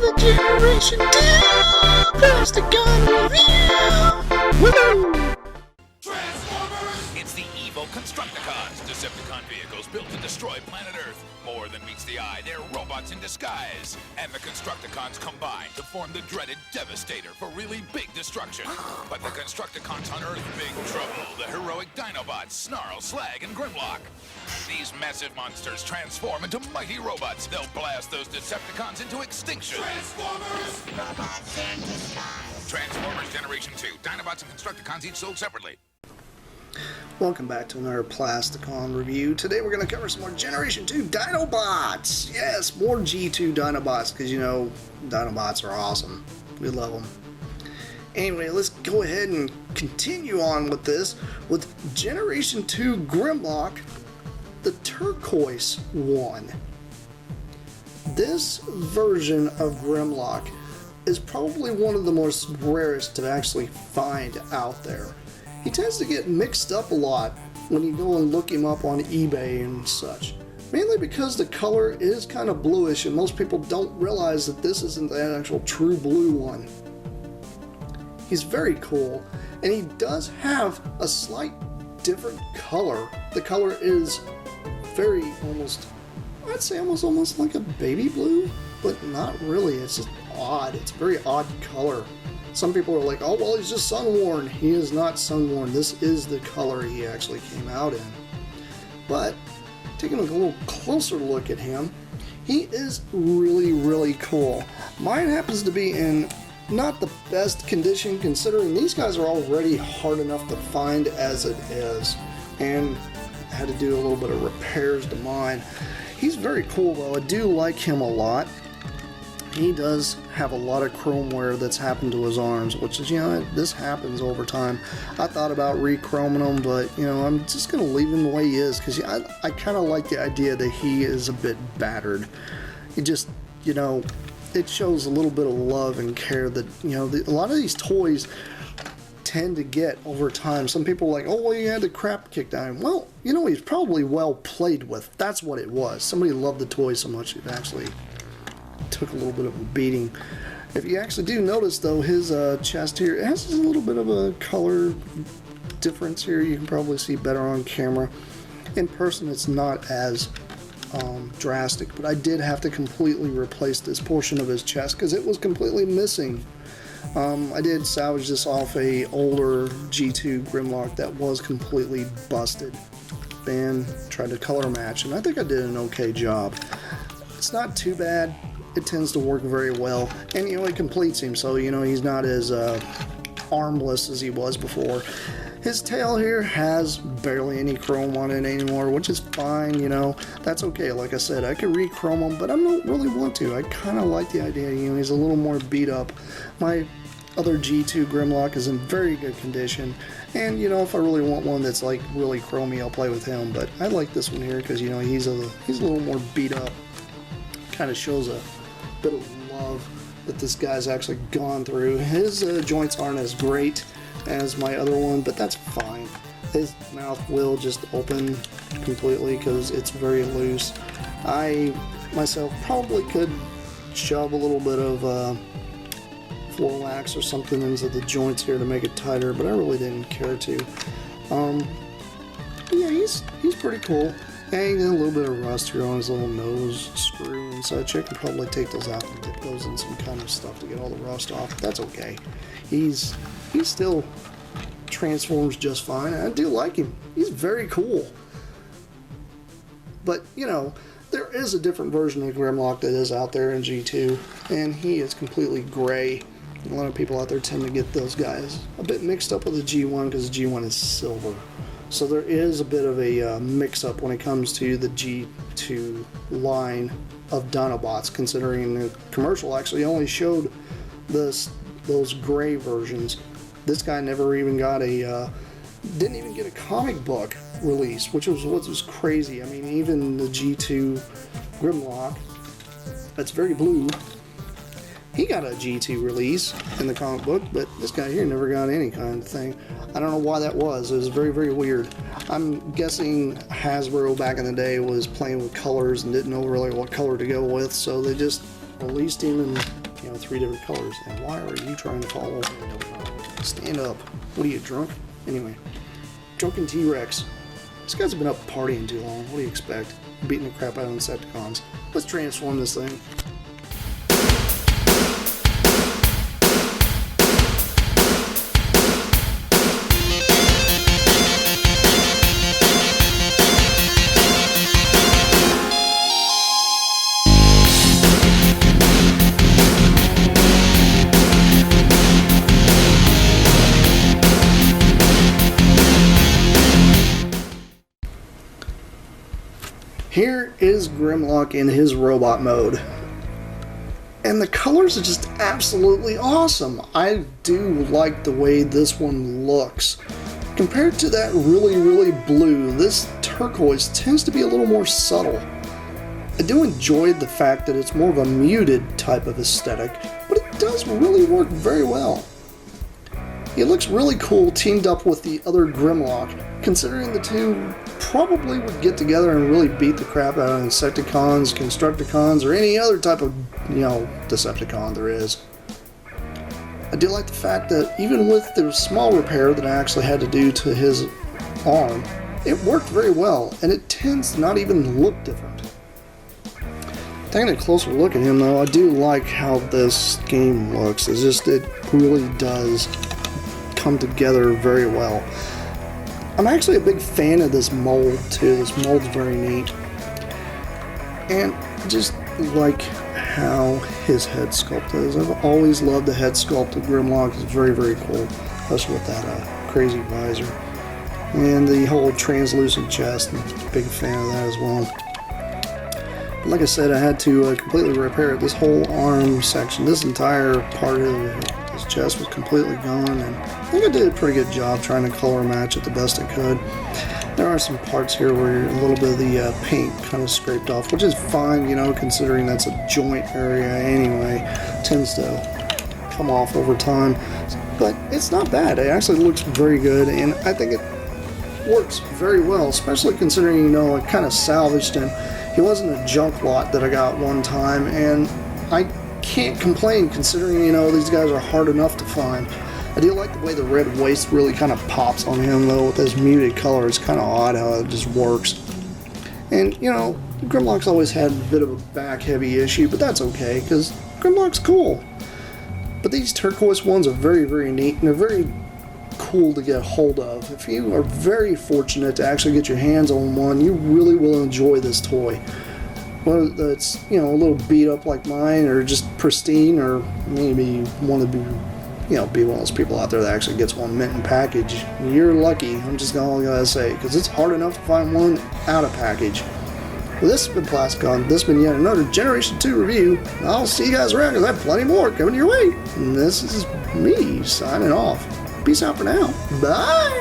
another Generation 2 Plasticon review! Woo! It's the evil Constructicons, Decepticon vehicles built to destroy planet Earth. More than meets the eye, they're robots in disguise. And the Constructicons combine to form the dreaded Devastator for really big destruction. But the Constructicons unearth big trouble, the heroic Dinobots, Snarl, Slag, and Grimlock. These massive monsters transform into mighty robots. They'll blast those Decepticons into extinction. Transformers Generation 2, Dinobots and Constructicons each sold separately. Welcome back to another Plasticon review. Today we're going to cover some more Generation 2 Dinobots! Yes, more G2 Dinobots, because you know, Dinobots are awesome. We love them. Anyway, let's go ahead and continue on with this, with Generation 2 Grimlock, the Turquoise one. This version of Grimlock is probably one of the most rarest to actually find out there. He tends to get mixed up a lot when you go and look him up on eBay and such. Mainly because the color is kind of bluish and most people don't realize that this isn't the actual true blue one. He's very cool, and he does have a slight different color. The color is very I'd say almost like a baby blue, but not really. It's just odd. It's a very odd color. Some people are like, oh, well, he's just sun-worn. He is not sun-worn. This is the color he actually came out in. But, taking a little closer look at him, he is really, really cool. Mine happens to be in not the best condition, considering these guys are already hard enough to find as it is. And I had to do a little bit of repairs to mine. He's very cool, though. I do like him a lot. He does have a lot of chrome wear that's happened to his arms, which is, you know, this happens over time. I thought about re-chroming him, but, you know, I'm just going to leave him the way he is, because I kind of like the idea that he is a bit battered. It just, you know, it shows a little bit of love and care that, you know, a lot of these toys tend to get over time. Some people are like, oh, well, you had the crap kicked out of him. Well, you know, he's probably well played with. That's what it was. Somebody loved the toy so much it actually took a little bit of a beating. If you actually do notice, though, his chest here, it has a little bit of a color difference here. You can probably see better on camera. In person, it's not as drastic, but I did have to completely replace this portion of his chest because it was completely missing. I did salvage this off a older G2 Grimlock that was completely busted and tried to color match, and I think I did an okay job. It's not too bad. It tends to work very well, and you know, it completes him, so you know, he's not as armless as he was before. His tail here has barely any chrome on it anymore, which is fine, you know, that's okay. Like I said, I could re-chrome him, but I don't really want to. I kind of like the idea, you know, he's a little more beat up. My other G2 Grimlock is in very good condition, and you know, if I really want one that's like really chromy, I'll play with him, but I like this one here because, you know, he's a little more beat up. Kind of shows a bit of love that this guy's actually gone through. His joints aren't as great as my other one, but that's fine. His mouth will just open completely because it's very loose. I myself probably could shove a little bit of floor wax or something into the joints here to make it tighter, but I really didn't care to. Yeah, he's pretty cool. And a little bit of rust here on his little nose screw and such. I can probably take those out and dip those in some kind of stuff to get all the rust off. That's okay. He still transforms just fine. I do like him. He's very cool. But, you know, there is a different version of Grimlock that is out there in G2, and he is completely gray. A lot of people out there tend to get those guys a bit mixed up with the G1 because the G1 is silver. So there is a bit of a mix-up when it comes to the G2 line of Dinobots, considering the commercial actually only showed those gray versions. This guy never even got didn't even get a comic book release, which was what was crazy. I mean, even the G2 Grimlock, that's very blue, he got a G2 release in the comic book, but this guy here never got any kind of thing. I don't know why that was. It was very, very weird. I'm guessing Hasbro back in the day was playing with colors and didn't know really what color to go with, so they just released him in you know, 3 different colors. And why are you trying to follow? I don't know. Stand up. What are you, drunk? Anyway, Drunken T-Rex. This guy's been up partying too long. What do you expect? Beating the crap out of Insecticons. Let's transform this thing. Here is Grimlock in his robot mode. And the colors are just absolutely awesome. I do like the way this one looks. Compared to that really, really blue, this turquoise tends to be a little more subtle. I do enjoy the fact that it's more of a muted type of aesthetic, but it does really work very well. It looks really cool teamed up with the other Grimlock, considering the two probably would get together and really beat the crap out of Insecticons, Constructicons, or any other type of, you know, Decepticon there is. I do like the fact that even with the small repair that I actually had to do to his arm, it worked very well, and it tends to not even look different. Taking a closer look at him though, I do like how this game looks. It's just, it really does come together very well. I'm actually a big fan of this mold too. This mold's very neat. And I just like how his head sculpt is. I've always loved the head sculpt of Grimlock. It's very, very cool. Especially with that crazy visor. And the whole translucent chest. I'm a big fan of that as well. But like I said, I had to completely repair it. This whole arm section, this entire part of his chest was completely gone, and I think I did a pretty good job trying to color match it the best I could. There are some parts here where a little bit of the paint kind of scraped off, which is fine, you know, considering that's a joint area anyway. It tends to come off over time, but it's not bad. It actually looks very good, and I think it works very well, especially considering, you know, I kind of salvaged him. He wasn't a junk lot that I got one time, and I can't complain considering, you know, these guys are hard enough to find. I do like the way the red waist really kind of pops on him though with this muted color. It's kind of odd how it just works. And, you know, Grimlock's always had a bit of a back heavy issue, but that's okay because Grimlock's cool. But these turquoise ones are very, very neat, and they're very cool to get a hold of. If you are very fortunate to actually get your hands on one, you really will enjoy this toy. Whether it's, you know, a little beat up like mine, or just pristine, or maybe you want to be, you know, be one of those people out there that actually gets one mint in package. You're lucky, I'm just gonna say, because it's hard enough to find one out of package. Well, this has been Plasticon. This has been yet another Generation 2 review. I'll see you guys around because I have plenty more coming your way. And this is me signing off. Peace out for now. Bye!